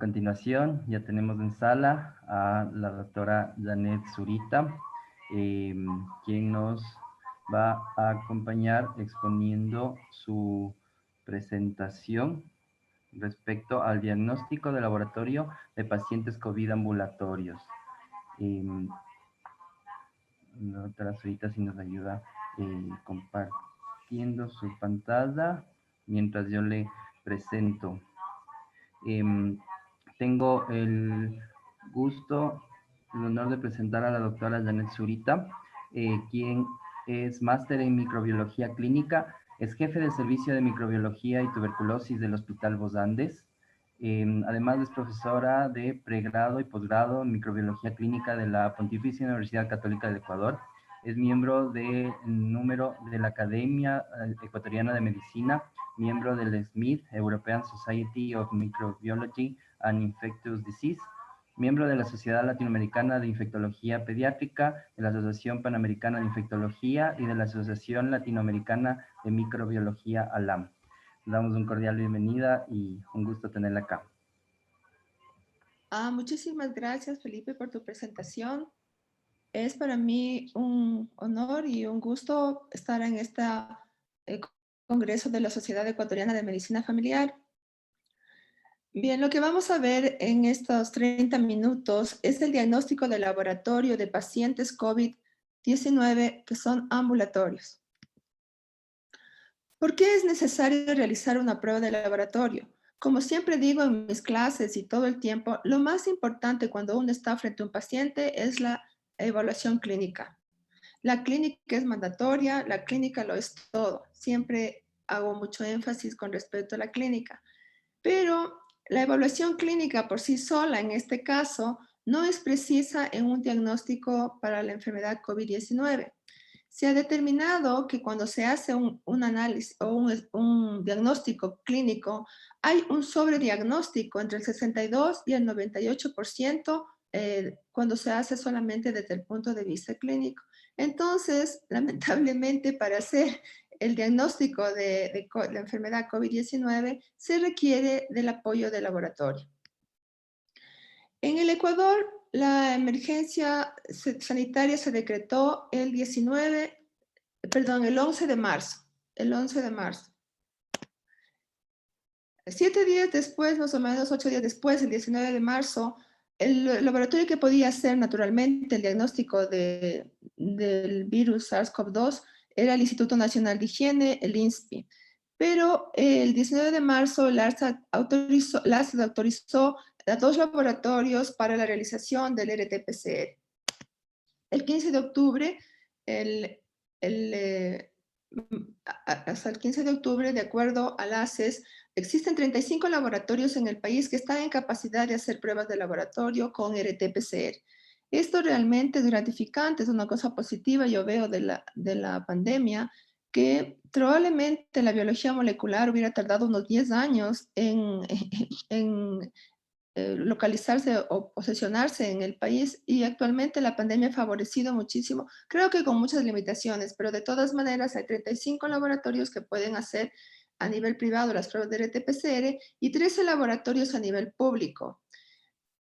continuación ya tenemos en sala a la doctora Janet Zurita, quien nos va a acompañar exponiendo su presentación respecto al diagnóstico de laboratorio de pacientes COVID ambulatorios. La doctora Zurita si nos ayuda compartiendo su pantalla mientras yo le presento. Tengo el gusto, el honor de presentar a la doctora Janet Zurita, quien es máster en microbiología clínica, es jefe del servicio de microbiología y tuberculosis del Hospital Vos Andes. Además es profesora de pregrado y posgrado en microbiología clínica de la Pontificia Universidad Católica del Ecuador. Es miembro de número de la Academia Ecuatoriana de Medicina, miembro del SMID, European Society of Microbiology and Infectious Disease, miembro de la Sociedad Latinoamericana de Infectología Pediátrica, de la Asociación Panamericana de Infectología y de la Asociación Latinoamericana de Microbiología ALAM. Le damos una cordial bienvenida y un gusto tenerla acá. Muchísimas gracias, Felipe, por tu presentación. Es para mí un honor y un gusto estar en este Congreso de la Sociedad Ecuatoriana de Medicina Familiar. Bien, lo que vamos a ver en estos 30 minutos es el diagnóstico de laboratorio de pacientes COVID-19 que son ambulatorios. ¿Por qué es necesario realizar una prueba de laboratorio? Como siempre digo en mis clases y todo el tiempo, lo más importante cuando uno está frente a un paciente es la evaluación clínica. La clínica es mandatoria, la clínica lo es todo. Siempre hago mucho énfasis con respecto a la clínica. Pero la evaluación clínica por sí sola, en este caso, no es precisa en un diagnóstico para la enfermedad COVID-19. Se ha determinado que cuando se hace un análisis o un diagnóstico clínico, hay un sobrediagnóstico entre el 62 y el 98% cuando se hace solamente desde el punto de vista clínico. Entonces, lamentablemente, para hacer el diagnóstico de la enfermedad COVID-19 se requiere del apoyo del laboratorio. En el Ecuador, la emergencia sanitaria se decretó el 11 de marzo. El 11 de marzo. 7 días después, más o menos 8 días después, el 19 de marzo, el laboratorio que podía hacer naturalmente el diagnóstico del virus SARS-CoV-2 era el Instituto Nacional de Higiene, el INSPI. Pero el 19 de marzo, la autorizó a 2 laboratorios para la realización del RT-PCR. El 15 de octubre, hasta el 15 de octubre, de acuerdo al ACES, existen 35 laboratorios en el país que están en capacidad de hacer pruebas de laboratorio con RT-PCR. Esto realmente es gratificante, es una cosa positiva, yo veo de la pandemia, que probablemente la biología molecular hubiera tardado unos 10 años en localizarse o posicionarse en el país, y actualmente la pandemia ha favorecido muchísimo, creo que con muchas limitaciones, pero de todas maneras hay 35 laboratorios que pueden hacer a nivel privado las pruebas de RT-PCR y 13 laboratorios a nivel público.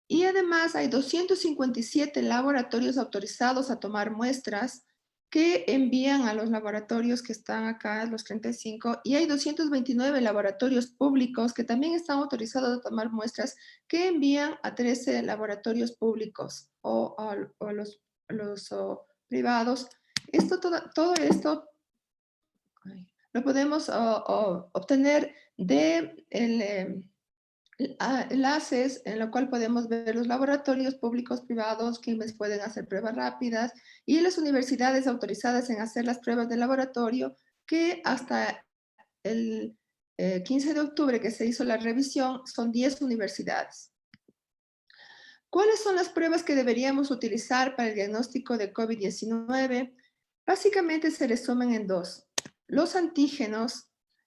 Y además hay 257 laboratorios autorizados a tomar muestras que envían a los laboratorios que están acá, los 35, y hay 229 laboratorios públicos que también están autorizados a tomar muestras que envían a 13 laboratorios públicos o los privados. Todo esto lo podemos obtener de enlaces en lo cual podemos ver los laboratorios públicos, privados, quienes pueden hacer pruebas rápidas, y las universidades autorizadas en hacer las pruebas de laboratorio, que hasta el 15 de octubre que se hizo la revisión son 10 universidades. ¿Cuáles son las pruebas que deberíamos utilizar para el diagnóstico de COVID-19? Básicamente se resumen en 2. Los antígenos,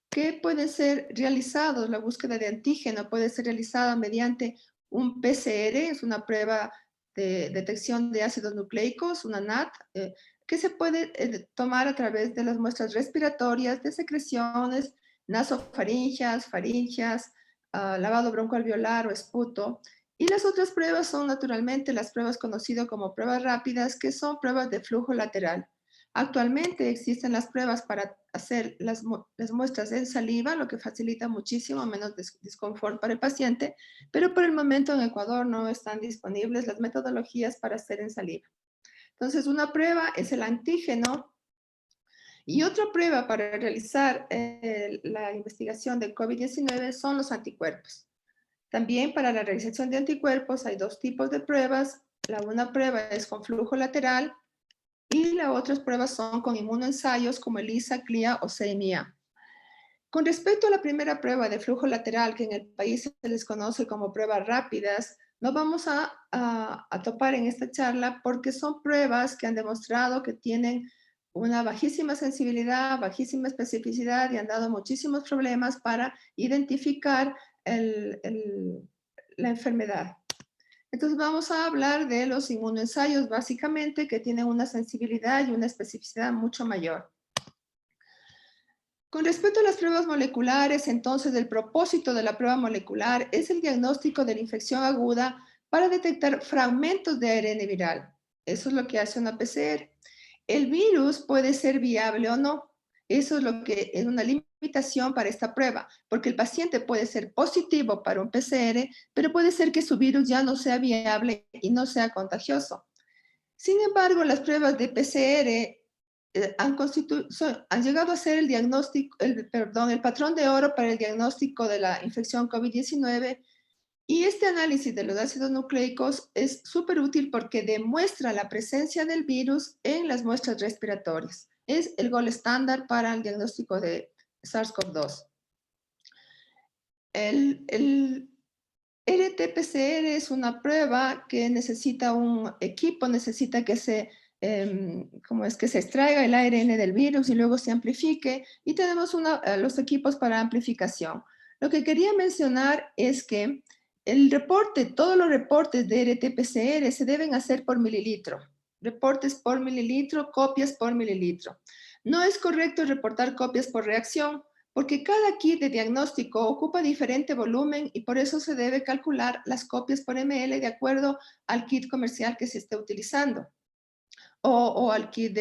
que pueden ser realizados, la búsqueda de antígeno puede ser realizada mediante un PCR, es una prueba de detección de ácidos nucleicos, una NAT, que se puede tomar a través de las muestras respiratorias, de secreciones, nasofaringias, faringias, lavado broncoalveolar o esputo. Y las otras pruebas son naturalmente las pruebas conocidas como pruebas rápidas, que son pruebas de flujo lateral. Actualmente existen las pruebas para hacer las muestras en saliva, lo que facilita muchísimo menos desconfort para el paciente, pero por el momento en Ecuador no están disponibles las metodologías para hacer en saliva. Entonces, una prueba es el antígeno y otra prueba para realizar la investigación del COVID-19 son los anticuerpos. También para la realización de anticuerpos hay dos tipos de pruebas. Una prueba es con flujo lateral y las otras pruebas son con inmunoensayos como ELISA, CLIA o CMIA. Con respecto a la primera prueba de flujo lateral, que en el país se les conoce como pruebas rápidas, no vamos a topar en esta charla porque son pruebas que han demostrado que tienen una bajísima sensibilidad, bajísima especificidad y han dado muchísimos problemas para identificar la enfermedad. Entonces vamos a hablar de los inmunoensayos básicamente que tienen una sensibilidad y una especificidad mucho mayor. Con respecto a las pruebas moleculares, entonces el propósito de la prueba molecular es el diagnóstico de la infección aguda para detectar fragmentos de ARN viral. Eso es lo que hace una PCR. El virus puede ser viable o no. Eso es lo que es una limitación para esta prueba, porque el paciente puede ser positivo para un PCR, pero puede ser que su virus ya no sea viable y no sea contagioso. Sin embargo, las pruebas de PCR han llegado a ser el diagnóstico, el patrón de oro para el diagnóstico de la infección COVID-19 y este análisis de los ácidos nucleicos es súper útil porque demuestra la presencia del virus en las muestras respiratorias. Es el gold estándar para el diagnóstico de SARS-CoV-2. El RT-PCR es una prueba que necesita un equipo, necesita que que se extraiga el ARN del virus y luego se amplifique, y tenemos los equipos para amplificación. Lo que quería mencionar es que todos los reportes de RT-PCR se deben hacer por mililitro. Reportes por mililitro, copias por mililitro. No es correcto reportar copias por reacción, porque cada kit de diagnóstico ocupa diferente volumen y por eso se debe calcular las copias por ml de acuerdo al kit comercial que se esté utilizando. O al kit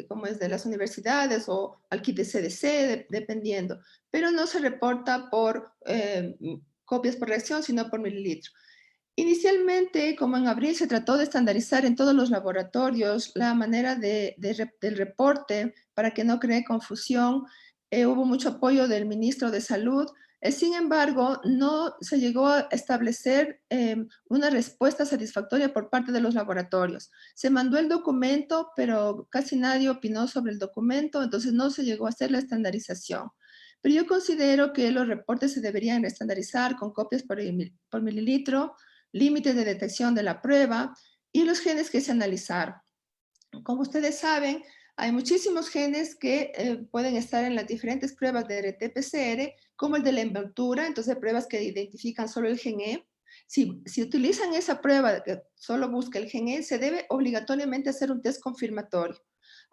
como es de las universidades, o al kit de CDC, dependiendo. Pero no se reporta por copias por reacción, sino por mililitro. Inicialmente, como en abril, se trató de estandarizar en todos los laboratorios la manera del reporte para que no cree confusión. Hubo mucho apoyo del ministro de Salud. Sin embargo, no se llegó a establecer una respuesta satisfactoria por parte de los laboratorios. Se mandó el documento, pero casi nadie opinó sobre el documento, entonces no se llegó a hacer la estandarización. Pero yo considero que los reportes se deberían estandarizar con copias por mililitro, límites de detección de la prueba y los genes que se analizaron. Como ustedes saben, hay muchísimos genes que pueden estar en las diferentes pruebas de RT-PCR, como el de la envoltura, entonces pruebas que identifican solo el gen E. Si utilizan esa prueba que solo busca el gen E, se debe obligatoriamente hacer un test confirmatorio.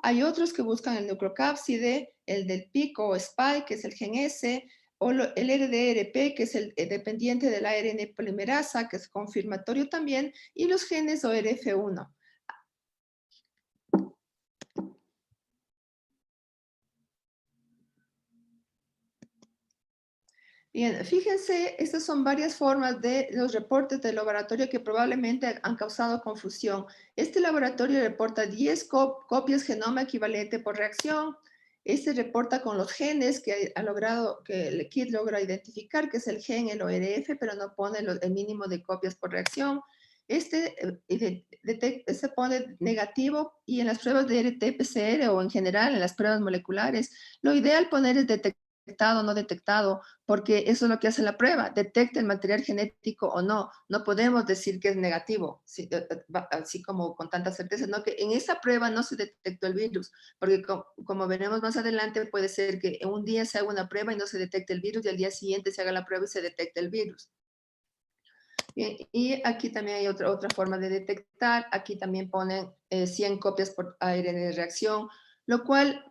Hay otros que buscan el nucleocápside, el del pico o spike, que es el gen S, o el RDRP, que es el dependiente del ARN polimerasa, que es confirmatorio también, y los genes ORF1. Bien, fíjense, estas son varias formas de los reportes del laboratorio que probablemente han causado confusión. Este laboratorio reporta 10 copias genoma equivalente por reacción. Este reporta con los genes que que el kit logra identificar, que es el gen, el ORF, pero no pone el mínimo de copias por reacción. Se pone negativo y en las pruebas de RT-PCR o en general en las pruebas moleculares, lo ideal poner es detectado o no detectado, porque eso es lo que hace la prueba, detecta el material genético o no. No podemos decir que es negativo, así como con tanta certeza, no, que en esa prueba no se detectó el virus, porque como veremos más adelante, puede ser que en un día se haga una prueba y no se detecte el virus, y al día siguiente se haga la prueba y se detecte el virus. Y aquí también hay otra forma de detectar, aquí también ponen 100 copias por ARN de reacción, lo cual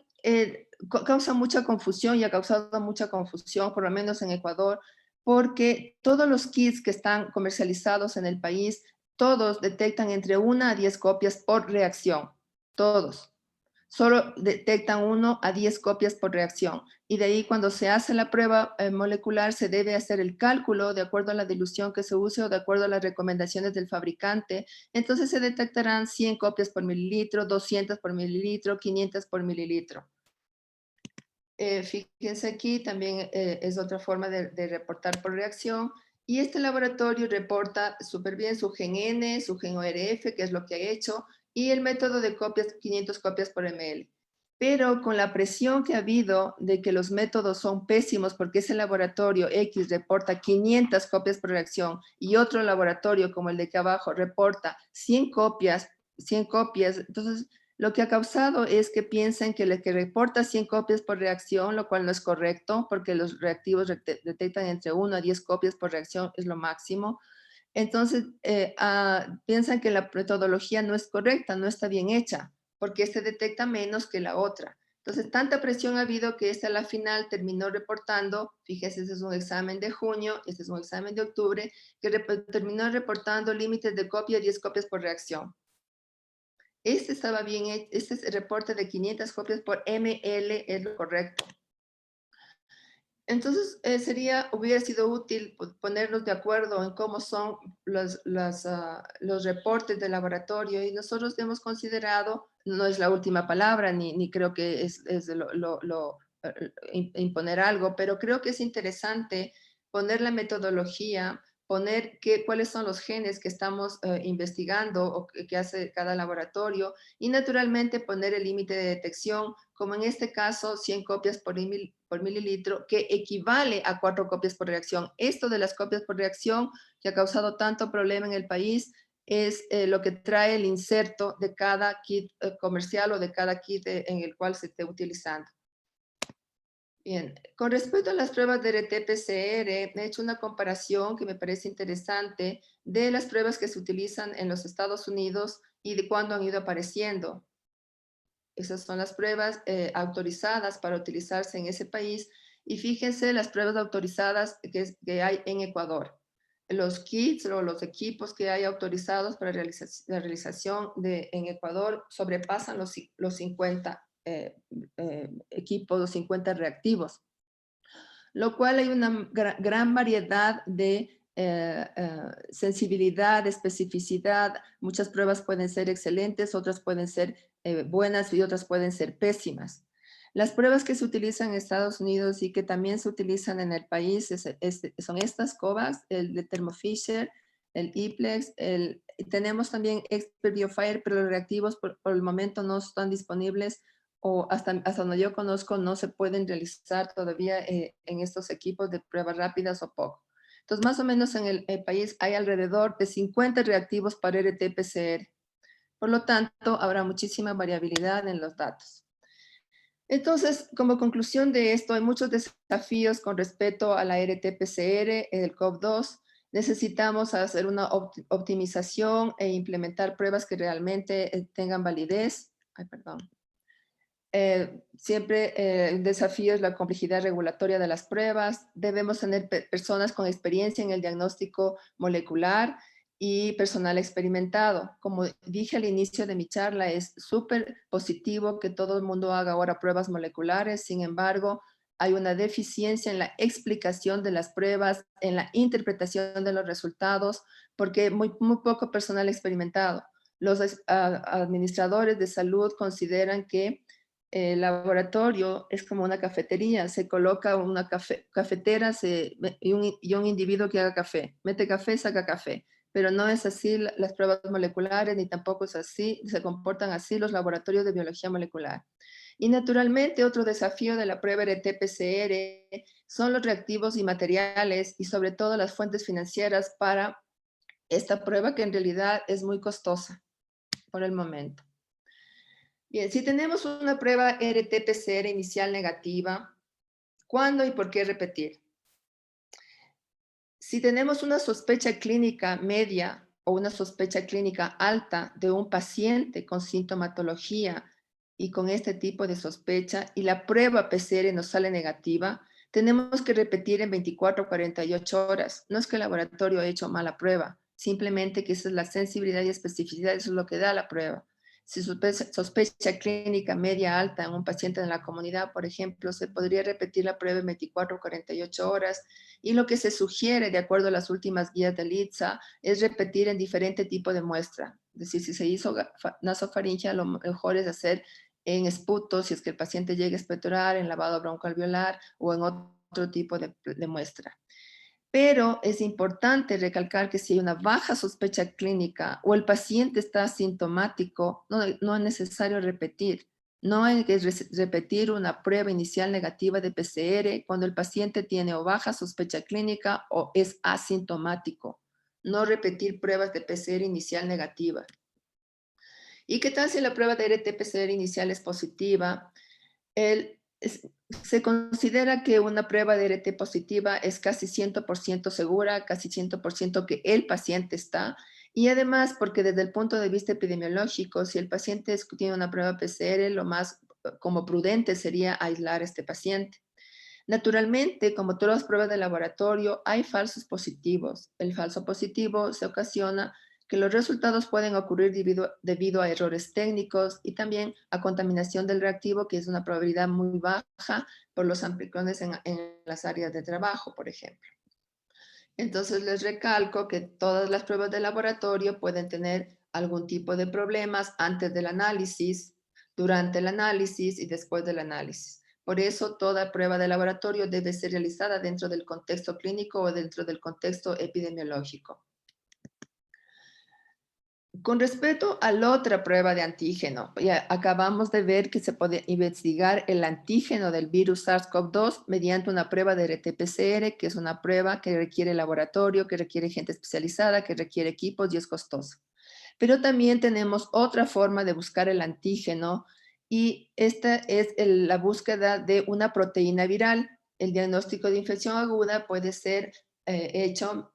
causa mucha confusión y ha causado mucha confusión, por lo menos en Ecuador, porque todos los kits que están comercializados en el país, todos detectan entre 1 a 10 copias por reacción, todos. Solo detectan 1 a 10 copias por reacción. Y de ahí cuando se hace la prueba molecular se debe hacer el cálculo de acuerdo a la dilución que se use o de acuerdo a las recomendaciones del fabricante. Entonces se detectarán 100 copias por mililitro, 200 por mililitro, 500 por mililitro. Fíjense aquí, también es otra forma de reportar por reacción. Y este laboratorio reporta súper bien su gen N, su gen ORF, que es lo que ha hecho, y el método de copias, 500 copias por ml. Pero con la presión que ha habido de que los métodos son pésimos porque ese laboratorio X reporta 500 copias por reacción y otro laboratorio como el de aquí abajo reporta 100 copias, entonces lo que ha causado es que piensen que el que reporta 100 copias por reacción, lo cual no es correcto, porque los reactivos detectan entre 1 a 10 copias por reacción, es lo máximo. Entonces, piensan que la metodología no es correcta, no está bien hecha, porque este detecta menos que la otra. Entonces, tanta presión ha habido que esta a la final terminó reportando, fíjense, este es un examen de junio, este es un examen de octubre, que terminó reportando límites de copia 10 copias por reacción. Este estaba bien hecho, este es el reporte de 500 copias por ml, es lo correcto. Entonces, hubiera sido útil ponernos de acuerdo en cómo son los reportes de laboratorio y nosotros hemos considerado, no es la última palabra, ni creo que es imponer algo, pero creo que es interesante poner la metodología, poner cuáles son los genes que estamos investigando o que hace cada laboratorio y naturalmente poner el límite de detección, como en este caso 100 copias por mililitro, que equivale a 4 copias por reacción. Esto de las copias por reacción que ha causado tanto problema en el país es lo que trae el inserto de cada kit comercial o de cada kit en el cual se esté utilizando. Bien, con respecto a las pruebas de RT-PCR, he hecho una comparación que me parece interesante de las pruebas que se utilizan en los Estados Unidos y de cuándo han ido apareciendo. Esas son las pruebas autorizadas para utilizarse en ese país. Y fíjense las pruebas autorizadas que hay en Ecuador. Los kits o los equipos que hay autorizados para la realización en Ecuador sobrepasan los 50 equipos, los 50 reactivos. Lo cual hay una gran variedad de sensibilidad, especificidad. Muchas pruebas pueden ser excelentes, otras pueden ser buenas y otras pueden ser pésimas. Las pruebas que se utilizan en Estados Unidos y que también se utilizan en el país son estas COVAX, el de Thermo Fisher, el IPLEX, tenemos también Expert BioFire, pero los reactivos por el momento no están disponibles o hasta donde yo conozco no se pueden realizar todavía en estos equipos de pruebas rápidas o poco. Entonces, más o menos en el país hay alrededor de 50 reactivos para RT-PCR. Por lo tanto, habrá muchísima variabilidad en los datos. Entonces, como conclusión de esto, hay muchos desafíos con respecto a la RT-PCR, el COV2. Necesitamos hacer una optimización e implementar pruebas que realmente tengan validez. Ay, perdón. Siempre el desafío es la complejidad regulatoria de las pruebas. Debemos tener personas con experiencia en el diagnóstico molecular y personal experimentado. Como dije al inicio de mi charla, es súper positivo que todo el mundo haga ahora pruebas moleculares. Sin embargo, hay una deficiencia en la explicación de las pruebas, en la interpretación de los resultados, porque muy poco personal experimentado. Los administradores de salud consideran que el laboratorio es como una cafetería, se coloca una cafetera y un individuo que haga café, mete café, saca café, pero no es así las pruebas moleculares, ni tampoco es así, se comportan así los laboratorios de biología molecular. Y naturalmente otro desafío de la prueba RT-PCR son los reactivos y materiales y sobre todo las fuentes financieras para esta prueba que en realidad es muy costosa por el momento. Bien, si tenemos una prueba RT-PCR inicial negativa, ¿cuándo y por qué repetir? Si tenemos una sospecha clínica media o una sospecha clínica alta de un paciente con sintomatología y con este tipo de sospecha y la prueba PCR nos sale negativa, Tenemos que repetir en 24 o 48 horas. No es que el laboratorio ha hecho mala prueba, simplemente que esa es la sensibilidad y especificidad, eso es lo que da la prueba. Si sospecha clínica media alta en un paciente de la comunidad, por ejemplo, se podría repetir la prueba en 24 o 48 horas. Y lo que se sugiere, de acuerdo a las últimas guías del ITSA, es repetir en diferente tipo de muestra. Es decir, si se hizo nasofaringea, lo mejor es hacer en esputo, si es que el paciente llega a expectorar, en lavado broncoalveolar o en otro tipo de muestra. Pero es importante recalcar que si hay una baja sospecha clínica o el paciente está asintomático, no es necesario repetir. No hay que repetir una prueba inicial negativa de PCR cuando el paciente tiene o baja sospecha clínica o es asintomático. No repetir pruebas de PCR inicial negativa. ¿Y qué tal si la prueba de RT-PCR inicial es positiva? Se considera que una prueba de RT positiva es casi 100% segura, casi 100% que el paciente está. Y además, porque desde el punto de vista epidemiológico, si el paciente tiene una prueba PCR, lo más como prudente sería aislar a este paciente. Naturalmente, como todas las pruebas de laboratorio, hay falsos positivos. El falso positivo se ocasiona que los resultados pueden ocurrir debido a errores técnicos y también a contaminación del reactivo, que es una probabilidad muy baja por los amplicones en las áreas de trabajo, por ejemplo. Entonces, les recalco que todas las pruebas de laboratorio pueden tener algún tipo de problemas antes del análisis, durante el análisis y después del análisis. Por eso, toda prueba de laboratorio debe ser realizada dentro del contexto clínico o dentro del contexto epidemiológico. Con respecto a la otra prueba de antígeno, ya acabamos de ver que se puede investigar el antígeno del virus SARS-CoV-2 mediante una prueba de RT-PCR, que es una prueba que requiere laboratorio, que requiere gente especializada, que requiere equipos y es costoso. Pero también tenemos otra forma de buscar el antígeno y esta es la búsqueda de una proteína viral. El diagnóstico de infección aguda puede ser hecho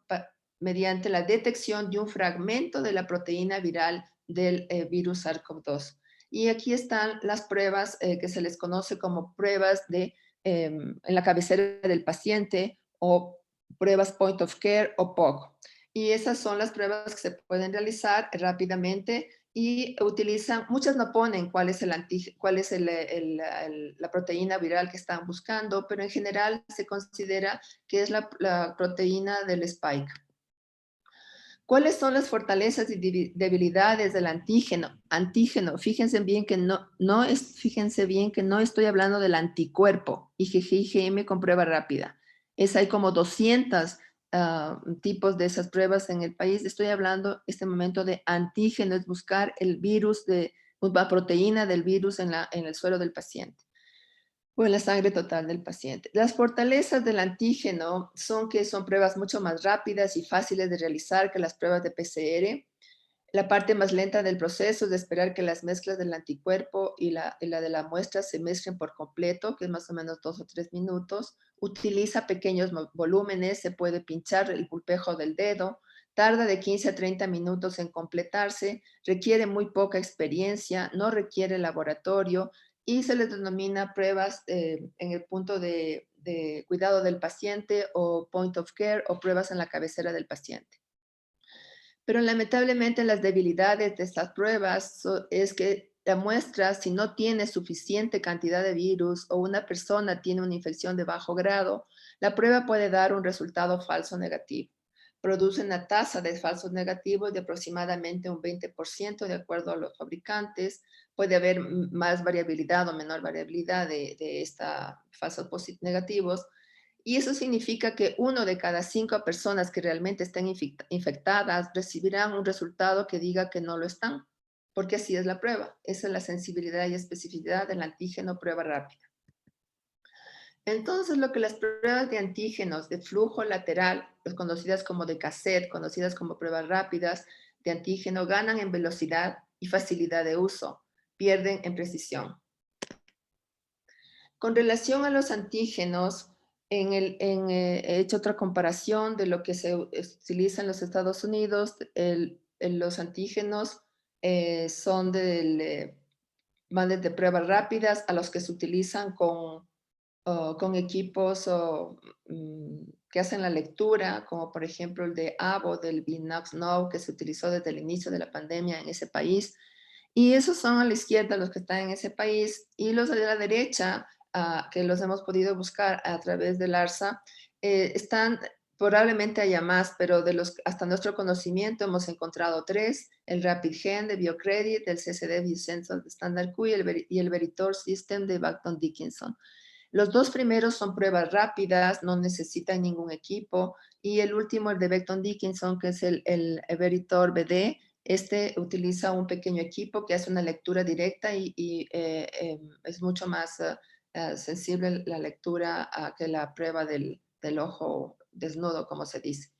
mediante la detección de un fragmento de la proteína viral del virus SARS-CoV-2. Y aquí están las pruebas que se les conoce como pruebas en la cabecera del paciente o pruebas point of care o POC. Y esas son las pruebas que se pueden realizar rápidamente y utilizan, muchas no ponen cuál es, la proteína viral que están buscando, pero en general se considera que es la proteína del spike. ¿Cuáles son las fortalezas y debilidades del antígeno? Antígeno, fíjense bien que fíjense bien que no estoy hablando del anticuerpo, IgG, IgM con prueba rápida. Hay como 200 tipos de esas pruebas en el país. Estoy hablando en este momento de antígeno, es buscar el virus, la proteína del virus en el suelo del paciente o en la sangre total del paciente. Las fortalezas del antígeno son que son pruebas mucho más rápidas y fáciles de realizar que las pruebas de PCR. La parte más lenta del proceso es de esperar que las mezclas del anticuerpo y la de la muestra se mezclen por completo, que es más o menos 2 o 3 minutos. Utiliza pequeños volúmenes, se puede pinchar el pulpejo del dedo, tarda de 15 a 30 minutos en completarse, requiere muy poca experiencia, no requiere laboratorio y se les denomina pruebas en el punto de cuidado del paciente o point of care o pruebas en la cabecera del paciente. Pero lamentablemente las debilidades de estas pruebas es que la muestra, si no tiene suficiente cantidad de virus o una persona tiene una infección de bajo grado, la prueba puede dar un resultado falso negativo. Produce una tasa de falsos negativos de aproximadamente un 20% de acuerdo a los fabricantes. Puede haber más variabilidad o menor variabilidad de esta falsos negativos. Y eso significa que 1 de cada 5 personas que realmente estén infectadas recibirán un resultado que diga que no lo están, porque así es la prueba. Esa es la sensibilidad y especificidad del antígeno prueba rápida. Entonces, lo que las pruebas de antígenos de flujo lateral, pues conocidas como de cassette, conocidas como pruebas rápidas de antígeno, ganan en velocidad y facilidad de uso, pierden en precisión. Con relación a los antígenos, he hecho otra comparación de lo que se utiliza en los Estados Unidos. Los antígenos son van desde pruebas rápidas a los que se utilizan con o con equipos que hacen la lectura, como por ejemplo el de Abbott, del Binox Now, que se utilizó desde el inicio de la pandemia en ese país. Y esos son a la izquierda los que están en ese país, y los de la derecha, que los hemos podido buscar a través del ARSA, están, probablemente haya más, pero de los hasta nuestro conocimiento hemos encontrado 3: el RapidGen de Biocredit, el CCD Biocentral de Standard Q y el Veritor System de Becton Dickinson. Los 2 primeros son pruebas rápidas, no necesitan ningún equipo, y el último, el de Becton Dickinson, que es el Veritor BD, este utiliza un pequeño equipo que hace una lectura directa y es mucho más sensible la lectura que la prueba del ojo desnudo, como se dice.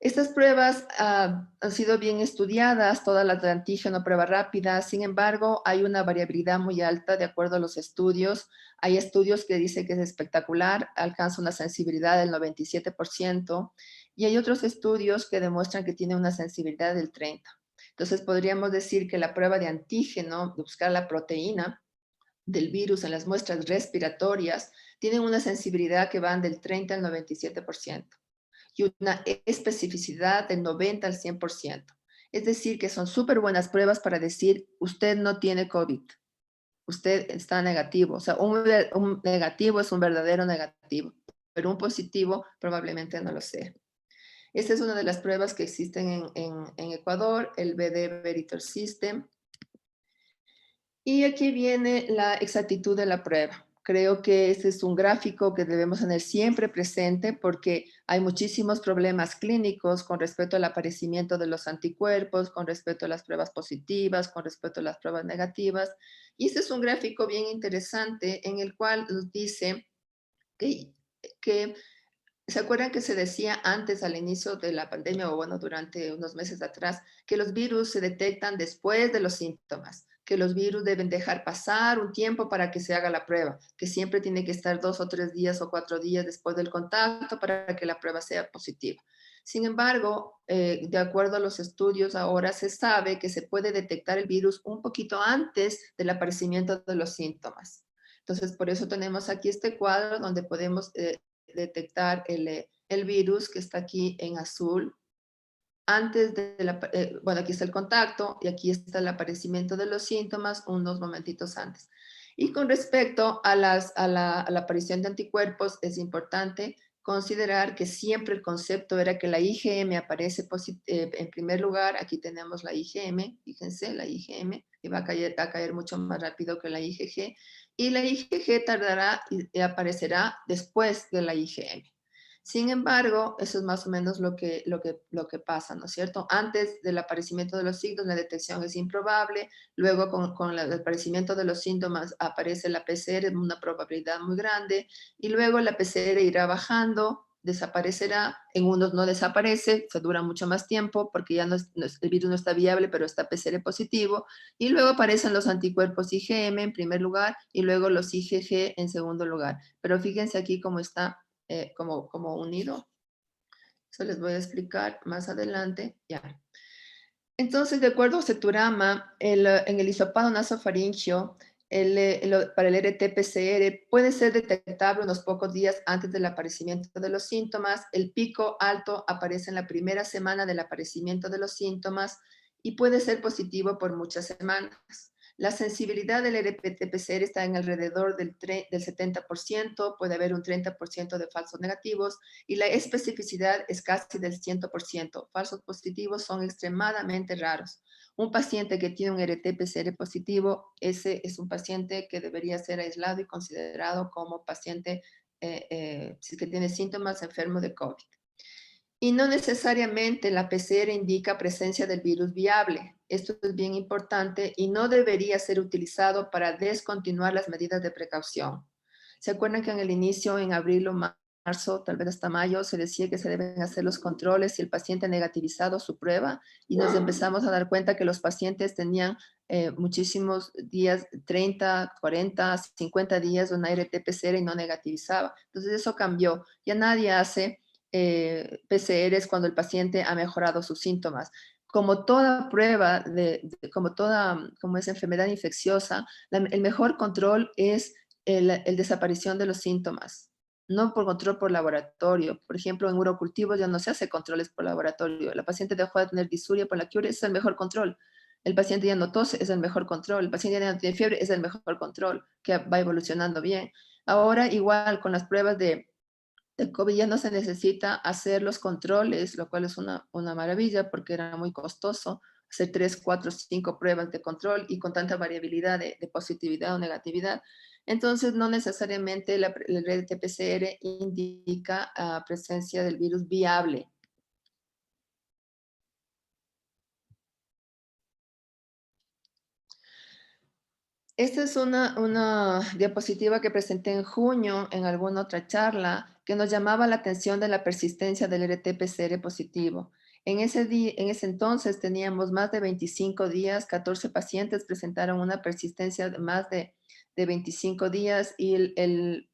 Estas pruebas han sido bien estudiadas, todas las de antígeno, prueba rápida. Sin embargo, hay una variabilidad muy alta de acuerdo a los estudios. Hay estudios que dicen que es espectacular, alcanza una sensibilidad del 97%, y hay otros estudios que demuestran que tiene una sensibilidad del 30%. Entonces, podríamos decir que la prueba de antígeno, de buscar la proteína del virus en las muestras respiratorias, tiene una sensibilidad que van del 30 al 97%. Y una especificidad del 90 al 100%. Es decir, que son súper buenas pruebas para decir, usted no tiene COVID, usted está negativo. O sea, un negativo es un verdadero negativo, pero un positivo probablemente no lo sea. Esta es una de las pruebas que existen en Ecuador, el BD Veritor System. Y aquí viene la exactitud de la prueba. Creo que este es un gráfico que debemos tener siempre presente porque hay muchísimos problemas clínicos con respecto al aparecimiento de los anticuerpos, con respecto a las pruebas positivas, con respecto a las pruebas negativas. Y este es un gráfico bien interesante en el cual nos dice que ¿se acuerdan que se decía antes, al inicio de la pandemia, o bueno, durante unos meses atrás, que los virus se detectan después de los síntomas, que los virus deben dejar pasar un tiempo para que se haga la prueba, que siempre tiene que estar 2 o 3 días o 4 días después del contacto para que la prueba sea positiva? Sin embargo, de acuerdo a los estudios, ahora se sabe que se puede detectar el virus un poquito antes del aparecimiento de los síntomas. Entonces, por eso tenemos aquí este cuadro donde podemos detectar el virus que está aquí en azul antes de bueno, aquí está el contacto y aquí está el aparecimiento de los síntomas unos momentitos antes. Y con respecto a la aparición de anticuerpos, es importante considerar que siempre el concepto era que la IgM aparece en primer lugar. Aquí tenemos la IgM, fíjense, la IgM, y va a caer mucho más rápido que la IgG, y la IgG tardará y aparecerá después de la IgM. Sin embargo, eso es más o menos lo que pasa, ¿no es cierto? Antes del aparecimiento de los signos, la detección es improbable. Luego, con el aparecimiento de los síntomas, aparece la PCR en una probabilidad muy grande. Y luego la PCR irá bajando, desaparecerá. En unos no desaparece, se dura mucho más tiempo porque ya el virus no está viable, pero está PCR positivo. Y luego aparecen los anticuerpos IgM en primer lugar y luego los IgG en segundo lugar. Pero fíjense aquí cómo está como unido. Eso les voy a explicar más adelante. Ya. Entonces, de acuerdo a Ceturama, en el hisopado nasofaringeo, para el RT-PCR puede ser detectable unos pocos días antes del aparecimiento de los síntomas. El pico alto aparece en la primera semana del aparecimiento de los síntomas y puede ser positivo por muchas semanas. La sensibilidad del RT-PCR está en alrededor del 70%, puede haber un 30% de falsos negativos, y la especificidad es casi del 100%. Falsos positivos son extremadamente raros. Un paciente que tiene un RT-PCR positivo, ese es un paciente que debería ser aislado y considerado como paciente, si es que tiene síntomas, enfermo de COVID. Y no necesariamente la PCR indica presencia del virus viable. Esto es bien importante y no debería ser utilizado para descontinuar las medidas de precaución. ¿Se acuerdan que en el inicio, en abril o marzo, tal vez hasta mayo, se decía que se deben hacer los controles si el paciente ha negativizado su prueba? Y nos empezamos a dar cuenta que los pacientes tenían muchísimos días, 30, 40, 50 días de una RT-PCR y no negativizaba. Entonces eso cambió. Ya nadie hace PCRs cuando el paciente ha mejorado sus síntomas. Como toda prueba, como es enfermedad infecciosa, el mejor control es el desaparición de los síntomas, no por control por laboratorio. Por ejemplo, en urocultivos ya no se hace controles por laboratorio. La paciente dejó de tener disuria por la Curie, es el mejor control. El paciente ya no tose, es el mejor control. El paciente ya no tiene fiebre, es el mejor control, que va evolucionando bien. Ahora, igual, con las pruebas del COVID ya no se necesita hacer los controles, lo cual es una maravilla porque era muy costoso hacer 3, 4, 5 pruebas de control y con tanta variabilidad de positividad o negatividad. Entonces, no necesariamente la red de PCR indica presencia del virus viable. Esta es una diapositiva que presenté en junio en alguna otra charla que nos llamaba la atención de la persistencia del RT-PCR positivo. En ese entonces teníamos más de 25 días, 14 pacientes presentaron una persistencia de más de 25 días y el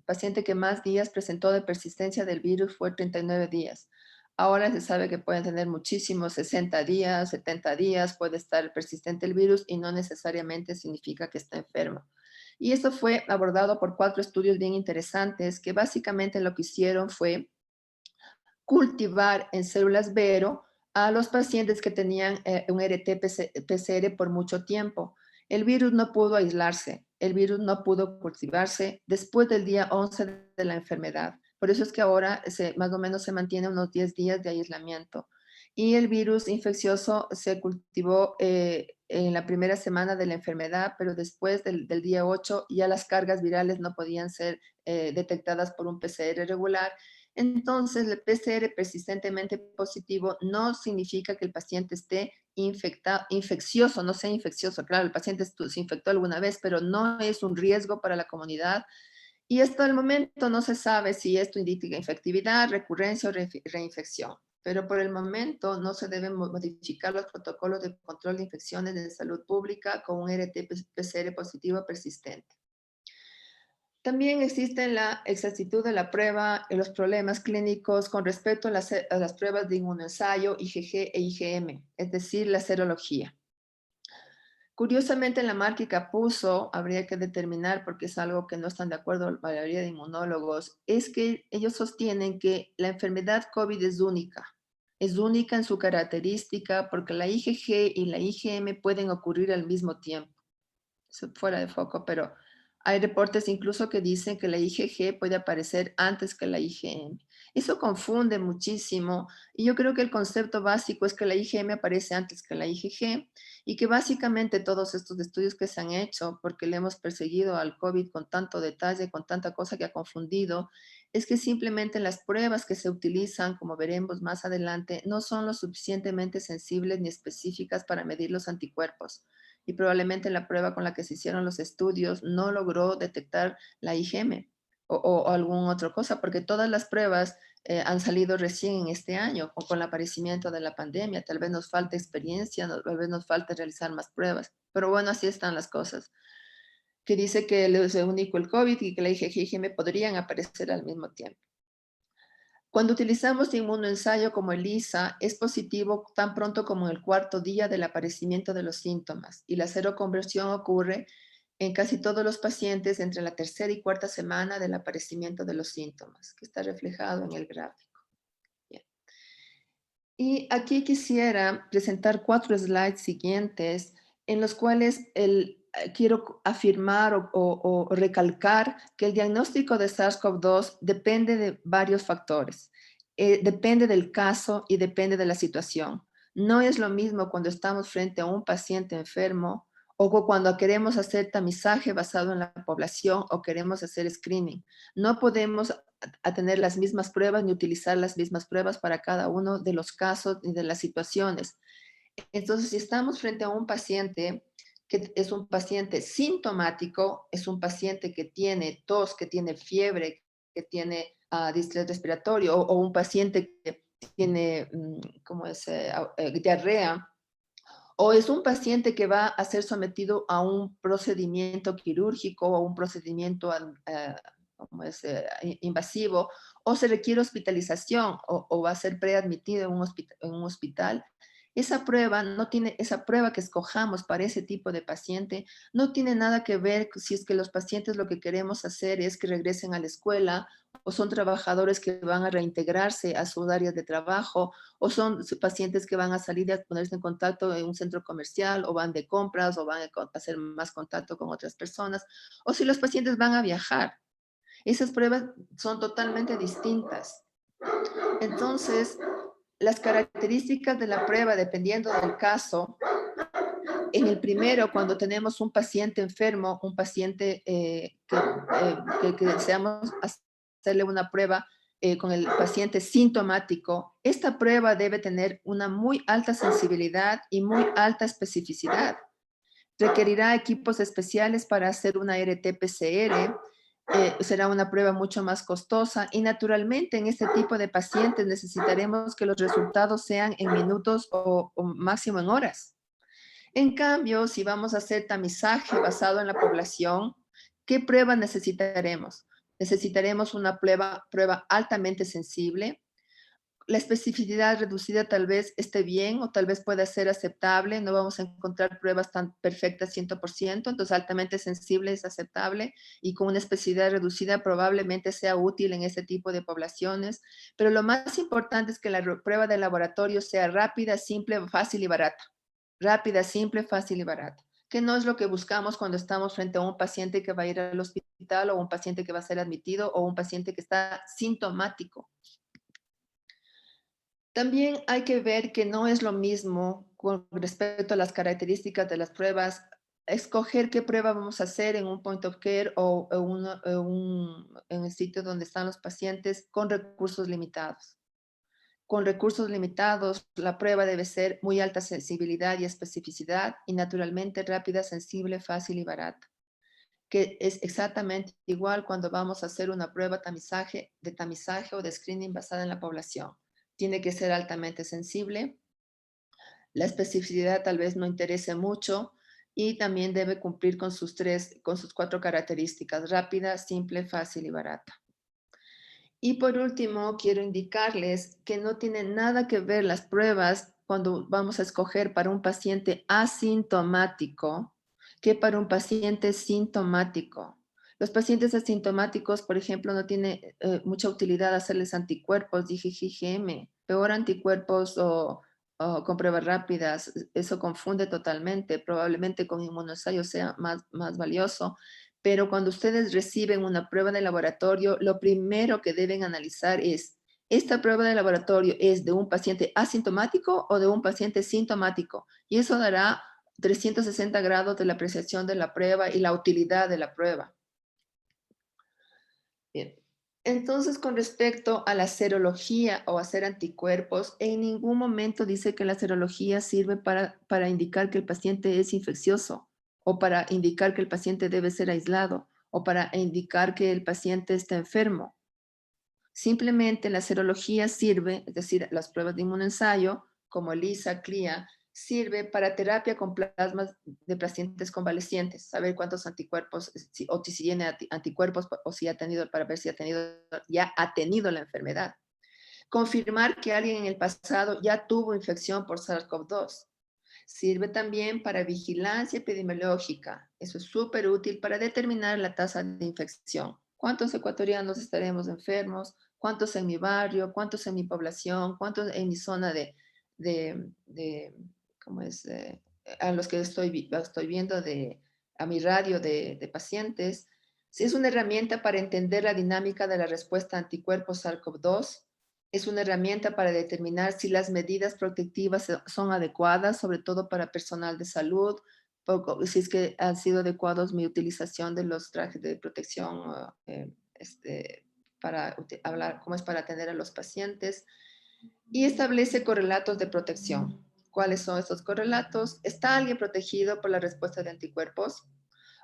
paciente que más días presentó de persistencia del virus fue 39 días. Ahora se sabe que pueden tener muchísimos, 60 días, 70 días, puede estar persistente el virus y no necesariamente significa que está enfermo. Y esto fue abordado por 4 estudios bien interesantes que básicamente lo que hicieron fue cultivar en células Vero a los pacientes que tenían un RT-PCR por mucho tiempo. El virus no pudo aislarse, el virus no pudo cultivarse después del día 11 de la enfermedad. Por eso es que ahora más o menos se mantiene unos 10 días de aislamiento. Y el virus infeccioso se cultivó en la primera semana de la enfermedad, pero después del día 8 ya las cargas virales no podían ser detectadas por un PCR regular. Entonces, el PCR persistentemente positivo no significa que el paciente esté infeccioso, no sea infeccioso. Claro, el paciente se infectó alguna vez, pero no es un riesgo para la comunidad. Y hasta el momento no se sabe si esto indica infectividad, recurrencia o reinfección. Pero por el momento no se deben modificar los protocolos de control de infecciones de salud pública con un RT-PCR positivo persistente. También existe la exactitud de la prueba y los problemas clínicos con respecto a las pruebas de inmunoensayo, IgG e IgM, es decir, la serología. Curiosamente, en la marca puso, habría que determinar, porque es algo que no están de acuerdo la mayoría de inmunólogos, es que ellos sostienen que la enfermedad COVID es única en su característica porque la IgG y la IgM pueden ocurrir al mismo tiempo. Eso fuera de foco, pero hay reportes incluso que dicen que la IgG puede aparecer antes que la IgM. Eso confunde muchísimo y yo creo que el concepto básico es que la IgM aparece antes que la IgG y que básicamente todos estos estudios que se han hecho, porque le hemos perseguido al COVID con tanto detalle, con tanta cosa que ha confundido, es que simplemente las pruebas que se utilizan, como veremos más adelante, no son lo suficientemente sensibles ni específicas para medir los anticuerpos y probablemente la prueba con la que se hicieron los estudios no logró detectar la IgM o alguna otra cosa, porque todas las pruebas han salido recién en este año o con el aparecimiento de la pandemia. Tal vez nos falta experiencia, tal vez nos falta realizar más pruebas, pero bueno, así están las cosas. Que dice que es único el COVID y que la IgG y IgM podrían aparecer al mismo tiempo. Cuando utilizamos inmunoensayo como ELISA, es positivo tan pronto como en el cuarto día del aparecimiento de los síntomas y la seroconversión ocurre en casi todos los pacientes entre la tercera y cuarta semana del aparecimiento de los síntomas, que está reflejado en el gráfico. Bien. Y aquí quisiera presentar 4 slides siguientes en los cuales quiero afirmar o recalcar que el diagnóstico de SARS-CoV-2 depende de varios factores. Depende del caso y depende de la situación. No es lo mismo cuando estamos frente a un paciente enfermo o cuando queremos hacer tamizaje basado en la población o queremos hacer screening. No podemos tener las mismas pruebas ni utilizar las mismas pruebas para cada uno de los casos y de las situaciones. Entonces, si estamos frente a un paciente que es un paciente sintomático, es un paciente que tiene tos, que tiene fiebre, que tiene distrés respiratorio, o un paciente que tiene diarrea, o es un paciente que va a ser sometido a un procedimiento quirúrgico o un procedimiento invasivo, o se requiere hospitalización o va a ser preadmitido en un hospital. Esa prueba no tiene, esa prueba que escojamos para ese tipo de paciente no tiene nada que ver si es que los pacientes lo que queremos hacer es que regresen a la escuela o son trabajadores que van a reintegrarse a sus áreas de trabajo o son pacientes que van a salir a ponerse en contacto en un centro comercial o van de compras o van a hacer más contacto con otras personas o si los pacientes van a viajar. Esas pruebas son totalmente distintas. Entonces, las características de la prueba, dependiendo del caso, en el primero, cuando tenemos un paciente enfermo, un paciente que deseamos hacerle una prueba con el paciente sintomático, esta prueba debe tener una muy alta sensibilidad y muy alta especificidad. Requerirá equipos especiales para hacer una RT-PCR, será una prueba mucho más costosa y naturalmente en este tipo de pacientes necesitaremos que los resultados sean en minutos o máximo en horas. En cambio, si vamos a hacer tamizaje basado en la población, ¿qué prueba necesitaremos? Necesitaremos una prueba altamente sensible. La especificidad reducida tal vez esté bien o tal vez pueda ser aceptable. No vamos a encontrar pruebas tan perfectas 100%, entonces altamente sensible es aceptable y con una especificidad reducida probablemente sea útil en este tipo de poblaciones. Pero lo más importante es que la prueba de laboratorio sea rápida, simple, fácil y barata. Rápida, simple, fácil y barata. Que no es lo que buscamos cuando estamos frente a un paciente que va a ir al hospital o un paciente que va a ser admitido o un paciente que está sintomático. También hay que ver que no es lo mismo con respecto a las características de las pruebas, escoger qué prueba vamos a hacer en un point of care o en el sitio donde están los pacientes con recursos limitados. Con recursos limitados, la prueba debe ser muy alta sensibilidad y especificidad y naturalmente rápida, sensible, fácil y barata, que es exactamente igual cuando vamos a hacer una prueba de tamizaje o de screening basada en la población. Tiene que ser altamente sensible, la especificidad tal vez no interese mucho y también debe cumplir con sus cuatro características: rápida, simple, fácil y barata. Y por último, quiero indicarles que no tienen nada que ver las pruebas cuando vamos a escoger para un paciente asintomático que para un paciente sintomático. Los pacientes asintomáticos, por ejemplo, no tiene mucha utilidad hacerles anticuerpos, IgG, peor anticuerpos o con pruebas rápidas. Eso confunde totalmente. Probablemente con inmunoensayo sea más valioso. Pero cuando ustedes reciben una prueba de laboratorio, lo primero que deben analizar es, ¿esta prueba de laboratorio es de un paciente asintomático o de un paciente sintomático? Y eso dará 360 grados de la apreciación de la prueba y la utilidad de la prueba. Bien. Entonces, con respecto a la serología o hacer anticuerpos, en ningún momento dice que la serología sirve para indicar que el paciente es infeccioso o para indicar que el paciente debe ser aislado o para indicar que el paciente está enfermo. Simplemente la serología sirve, es decir, las pruebas de inmunoensayo, como ELISA, CLIA, sirve para terapia con plasmas de pacientes convalecientes, saber cuántos anticuerpos, o si tiene anticuerpos o si ha tenido, para ver si ya ha tenido la enfermedad. Confirmar que alguien en el pasado ya tuvo infección por SARS-CoV-2. Sirve también para vigilancia epidemiológica. Eso es súper útil para determinar la tasa de infección. ¿Cuántos ecuatorianos estaremos enfermos? ¿Cuántos en mi barrio? ¿Cuántos en mi población? ¿Cuántos en mi zona de ¿cómo es? A los que estoy viendo a mi radio de pacientes? Sí, es una herramienta para entender la dinámica de la respuesta a anticuerpos SARS-CoV-2. Es una herramienta para determinar si las medidas protectivas son adecuadas, sobre todo para personal de salud, si es que han sido adecuados mi utilización de los trajes de protección para hablar, cómo es para atender a los pacientes. Y establece correlatos de protección. ¿Cuáles son estos correlatos? ¿Está alguien protegido por la respuesta de anticuerpos?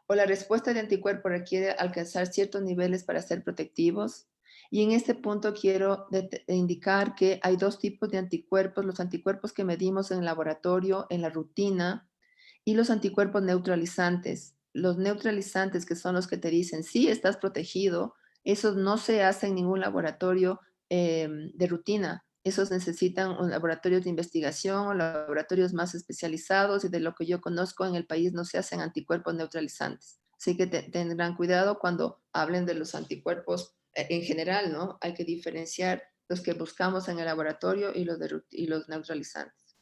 ¿O la respuesta de anticuerpos requiere alcanzar ciertos niveles para ser protectivos? Y en este punto quiero indicar que hay dos tipos de anticuerpos: los anticuerpos que medimos en el laboratorio, en la rutina, y los anticuerpos neutralizantes. Los neutralizantes, que son los que te dicen, sí, estás protegido, esos no se hacen en ningún laboratorio de rutina. Esos necesitan un laboratorios de investigación o laboratorios más especializados y de lo que yo conozco en el país no se hacen anticuerpos neutralizantes. Así que tendrán cuidado cuando hablen de los anticuerpos en general, ¿no? Hay que diferenciar los que buscamos en el laboratorio y los neutralizantes.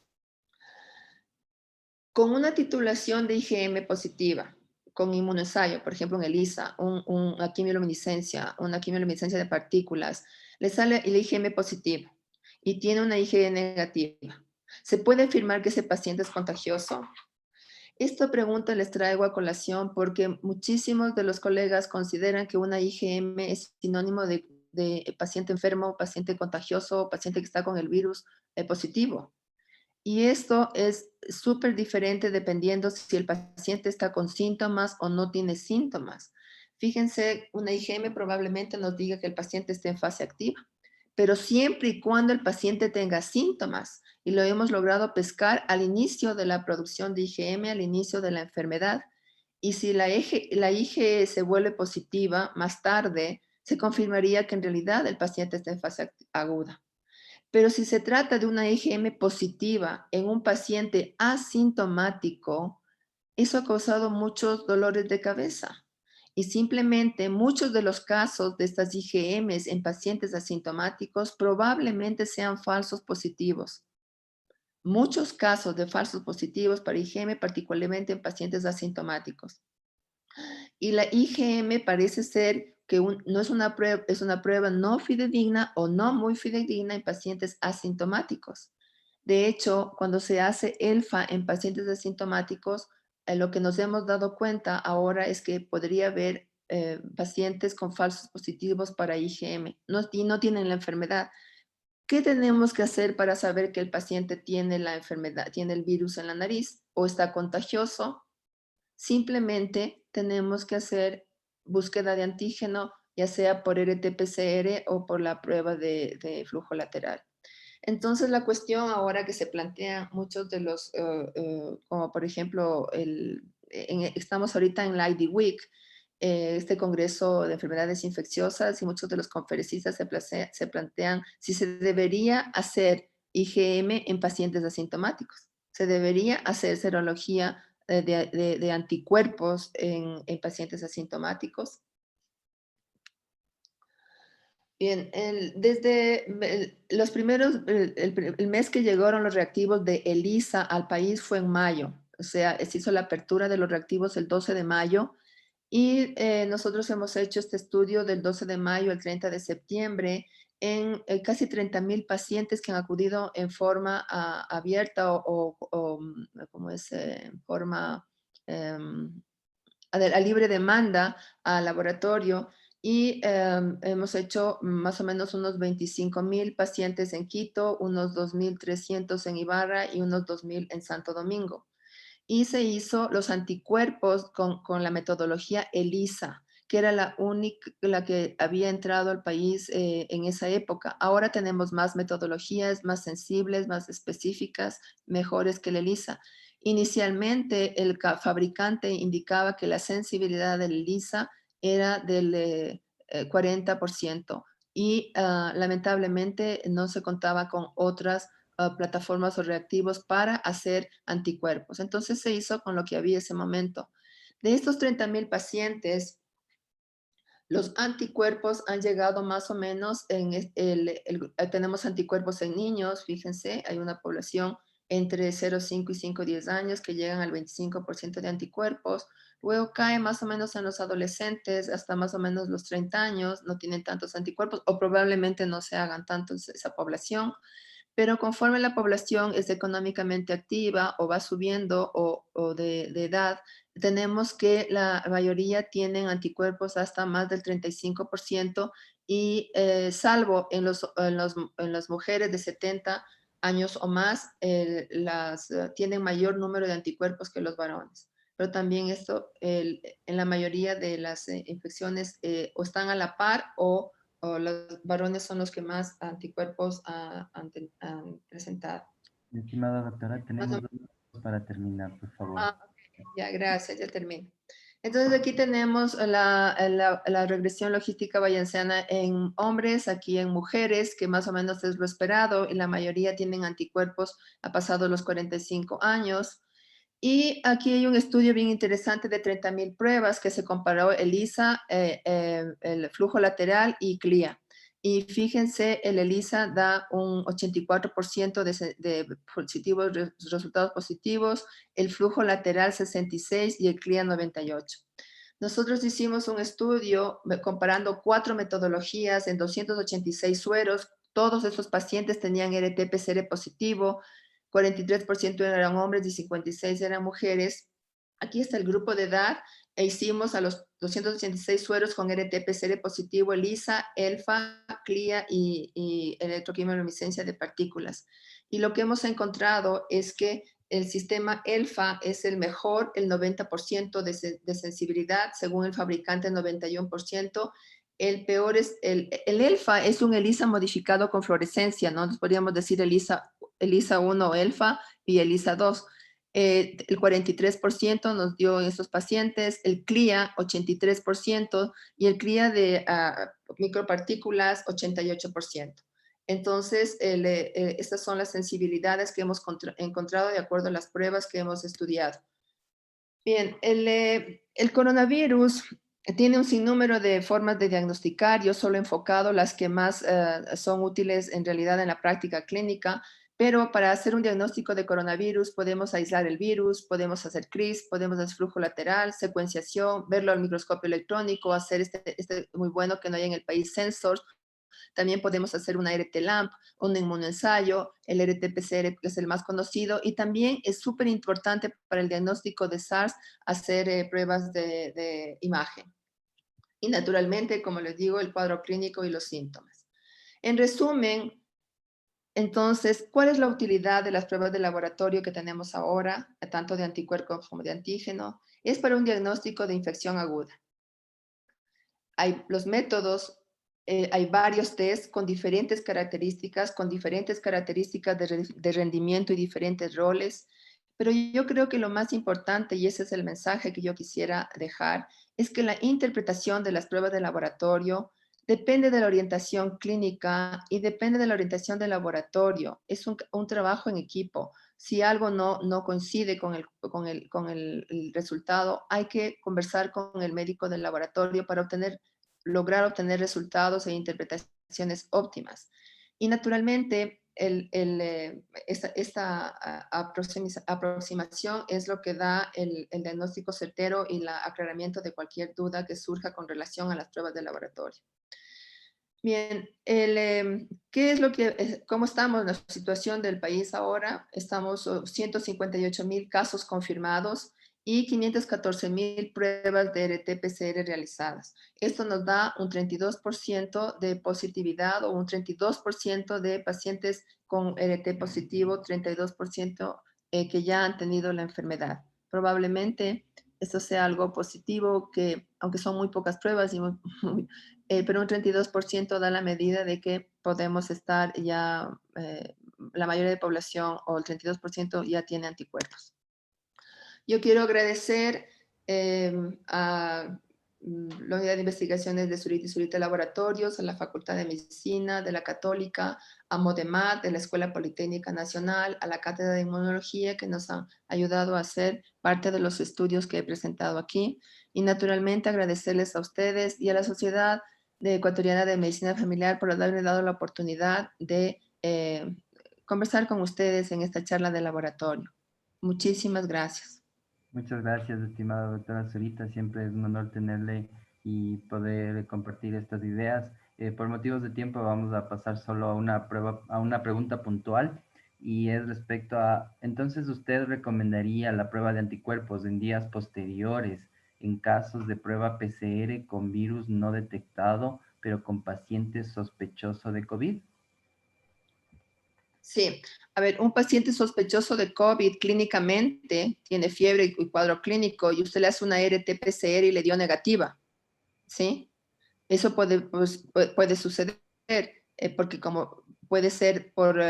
Con una titulación de IgM positiva, con inmunoensayo, por ejemplo en ELISA, una quimioluminiscencia de partículas, le sale el IgM positivo y tiene una IgE negativa. ¿Se puede afirmar que ese paciente es contagioso? Esta pregunta les traigo a colación porque muchísimos de los colegas consideran que una IgM es sinónimo de paciente enfermo, paciente contagioso, paciente que está con el virus positivo. Y esto es súper diferente dependiendo si el paciente está con síntomas o no tiene síntomas. Fíjense, una IgM probablemente nos diga que el paciente esté en fase activa, pero siempre y cuando el paciente tenga síntomas, y lo hemos logrado pescar al inicio de la producción de IgM, al inicio de la enfermedad. Y si la IgE se vuelve positiva más tarde, se confirmaría que en realidad el paciente está en fase aguda. Pero si se trata de una IgM positiva en un paciente asintomático, eso ha causado muchos dolores de cabeza. Y simplemente muchos de los casos de estas IgMs en pacientes asintomáticos probablemente sean falsos positivos. Muchos casos de falsos positivos para IgM, particularmente en pacientes asintomáticos. Y la IgM parece ser que no es una prueba no fidedigna o no muy fidedigna en pacientes asintomáticos. De hecho, cuando se hace ELFA en pacientes asintomáticos, lo que nos hemos dado cuenta ahora es que podría haber pacientes con falsos positivos para IgM y no tienen la enfermedad. ¿Qué tenemos que hacer para saber que el paciente tiene la enfermedad, tiene el virus en la nariz o está contagioso? Simplemente tenemos que hacer búsqueda de antígeno, ya sea por RT-PCR o por la prueba de flujo lateral. Entonces, la cuestión ahora que se plantean muchos de los, como por ejemplo, estamos ahorita en la ID Week, este congreso de enfermedades infecciosas, y muchos de los conferencistas se plantean si se debería hacer IgM en pacientes asintomáticos. Se debería hacer serología de anticuerpos en pacientes asintomáticos. Bien, desde los primeros, el mes que llegaron los reactivos de ELISA al país fue en mayo. O sea, se hizo la apertura de los reactivos el 12 de mayo y nosotros hemos hecho este estudio del 12 de mayo al 30 de septiembre en casi 30,000 pacientes que han acudido en forma abierta como es, en forma a libre demanda al laboratorio y hemos hecho más o menos unos 25,000 pacientes en Quito, unos 2,300 en Ibarra y unos 2,000 en Santo Domingo. Y se hizo los anticuerpos con la metodología ELISA, que era la única, la que había entrado al país en esa época. Ahora tenemos más metodologías, más sensibles, más específicas, mejores que la ELISA. Inicialmente, el fabricante indicaba que la sensibilidad del ELISA era del 40% y lamentablemente no se contaba con otras plataformas o reactivos para hacer anticuerpos. Entonces se hizo con lo que había ese momento. De estos 30,000 pacientes, los anticuerpos han llegado más o menos tenemos anticuerpos en niños, fíjense, hay una población entre 0,5 y 5,10 años que llegan al 25% de anticuerpos. Luego cae más o menos en los adolescentes hasta más o menos los 30 años, no tienen tantos anticuerpos o probablemente no se hagan tantos esa población. Pero conforme la población es económicamente activa o va subiendo o de edad, tenemos que la mayoría tienen anticuerpos hasta más del 35% y salvo en las mujeres de 70 años o más, tienen mayor número de anticuerpos que los varones. Pero también esto, en la mayoría de las infecciones o están a la par o los varones son los que más anticuerpos han presentado. Mi estimada doctora, Más o tenemos 2 minutos para terminar, por favor. Ok, ya, gracias, ya termino. Entonces aquí tenemos la regresión logística bayesiana en hombres, aquí en mujeres, que más o menos es lo esperado, y la mayoría tienen anticuerpos a pasado los 45 años. Y aquí hay un estudio bien interesante de 30.000 pruebas que se comparó ELISA, el flujo lateral y CLIA. Y fíjense, el ELISA da un 84% de positivos, resultados positivos, el flujo lateral 66% y el CLIA 98%. Nosotros hicimos un estudio comparando 4 metodologías en 286 sueros. Todos esos pacientes tenían RT-PCR positivo, 43% eran hombres y 56% eran mujeres. Aquí está el grupo de edad e hicimos a los 286 sueros con RT-PCR positivo, ELISA, ELFA, CLIA y electroquimiluminiscencia de partículas. Y lo que hemos encontrado es que el sistema ELFA es el mejor, el 90% de sensibilidad, según el fabricante 91%. El peor es, el ELFA es un ELISA modificado con fluorescencia, ¿no? Nos podríamos decir ELISA 1 ELFA y ELISA 2. El 43% nos dio en estos pacientes, el CLIA 83% y el CLIA de micropartículas 88%. Entonces, estas son las sensibilidades que hemos encontrado de acuerdo a las pruebas que hemos estudiado. Bien, el coronavirus tiene un sinnúmero de formas de diagnosticar, yo solo he enfocado las que más son útiles en realidad en la práctica clínica, pero para hacer un diagnóstico de coronavirus podemos aislar el virus, podemos hacer CRISP, podemos hacer flujo lateral, secuenciación, verlo al microscopio electrónico, hacer este muy bueno que no hay en el país, sensors. También podemos hacer una RT-LAMP, un inmunoensayo, el RT-PCR que es el más conocido, y también es súper importante para el diagnóstico de SARS hacer pruebas de imagen. Y naturalmente, como les digo, el cuadro clínico y los síntomas. En resumen, entonces, ¿cuál es la utilidad de las pruebas de laboratorio que tenemos ahora, tanto de anticuerpos como de antígeno? Es para un diagnóstico de infección aguda. Hay los métodos, hay varios tests con diferentes características de rendimiento y diferentes roles, pero yo creo que lo más importante, y ese es el mensaje que yo quisiera dejar, es que la interpretación de las pruebas de laboratorio depende de la orientación clínica y depende de la orientación del laboratorio. Es un trabajo en equipo. Si algo no coincide con el resultado, hay que conversar con el médico del laboratorio para lograr obtener resultados e interpretaciones óptimas. Y naturalmente, esta aproximación es lo que da el diagnóstico certero y el aclaramiento de cualquier duda que surja con relación a las pruebas de laboratorio. Bien, ¿qué es cómo estamos en la situación del país ahora? Estamos 158,000 casos confirmados y 514,000 pruebas de RT-PCR realizadas. Esto nos da un 32% de positividad o un 32% de pacientes con RT positivo, 32% que ya han tenido la enfermedad. Probablemente esto sea algo positivo, que aunque son muy pocas pruebas y pero un 32% da la medida de que podemos estar ya, la mayoría de población o el 32% ya tiene anticuerpos. Yo quiero agradecer a la Unidad de Investigaciones de Zurita y Zurita Laboratorios, a la Facultad de Medicina de la Católica, a Modemat, de la Escuela Politécnica Nacional, a la Cátedra de Inmunología, que nos han ayudado a hacer parte de los estudios que he presentado aquí. Y naturalmente agradecerles a ustedes y a la Sociedad Ecuatoriana de Medicina Familiar por haberme dado la oportunidad de conversar con ustedes en esta charla de laboratorio. Muchísimas gracias. Muchas gracias, estimada doctora Zurita. Siempre es un honor tenerle y poder compartir estas ideas. Por motivos de tiempo vamos a pasar solo a una pregunta puntual, y es respecto a, entonces, ¿usted recomendaría la prueba de anticuerpos en días posteriores en casos de prueba PCR con virus no detectado, pero con pacientes sospechosos de COVID? Sí, a ver, un paciente sospechoso de COVID clínicamente tiene fiebre y cuadro clínico y usted le hace una RT-PCR y le dio negativa, ¿sí? Eso puede suceder porque como puede ser por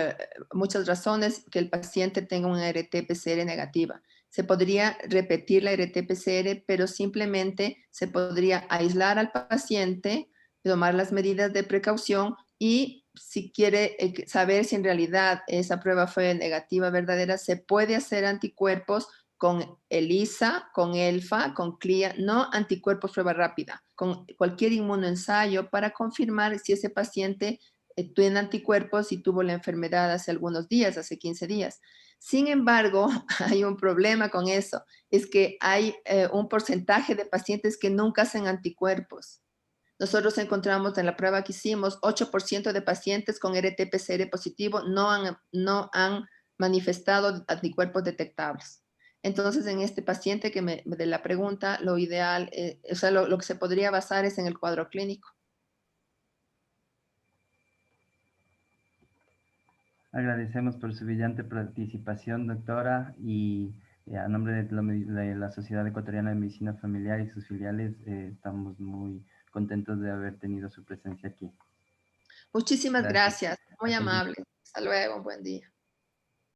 muchas razones que el paciente tenga una RT-PCR negativa. se podría repetir la RT-PCR, pero simplemente se podría aislar al paciente, tomar las medidas de precaución y si quiere saber si en realidad esa prueba fue negativa, verdadera, se puede hacer anticuerpos con ELISA, con ELFA, con CLIA, no anticuerpos prueba rápida, con cualquier inmunoensayo para confirmar si ese paciente tiene anticuerpos y tuvo la enfermedad hace algunos días, hace 15 días. Sin embargo, hay un problema con eso, es que hay un porcentaje de pacientes que nunca hacen anticuerpos. Nosotros encontramos en la prueba que hicimos, 8% de pacientes con RT-PCR positivo no han manifestado anticuerpos detectables. Entonces, en este paciente de la pregunta, lo ideal, o sea, lo que se podría basar es en el cuadro clínico. Agradecemos por su brillante participación, doctora, y a nombre de la Sociedad Ecuatoriana de Medicina Familiar y sus filiales, estamos muy contentos de haber tenido su presencia aquí. Muchísimas Gracias. gracias, muy Hasta luego. amable. Hasta luego, buen día.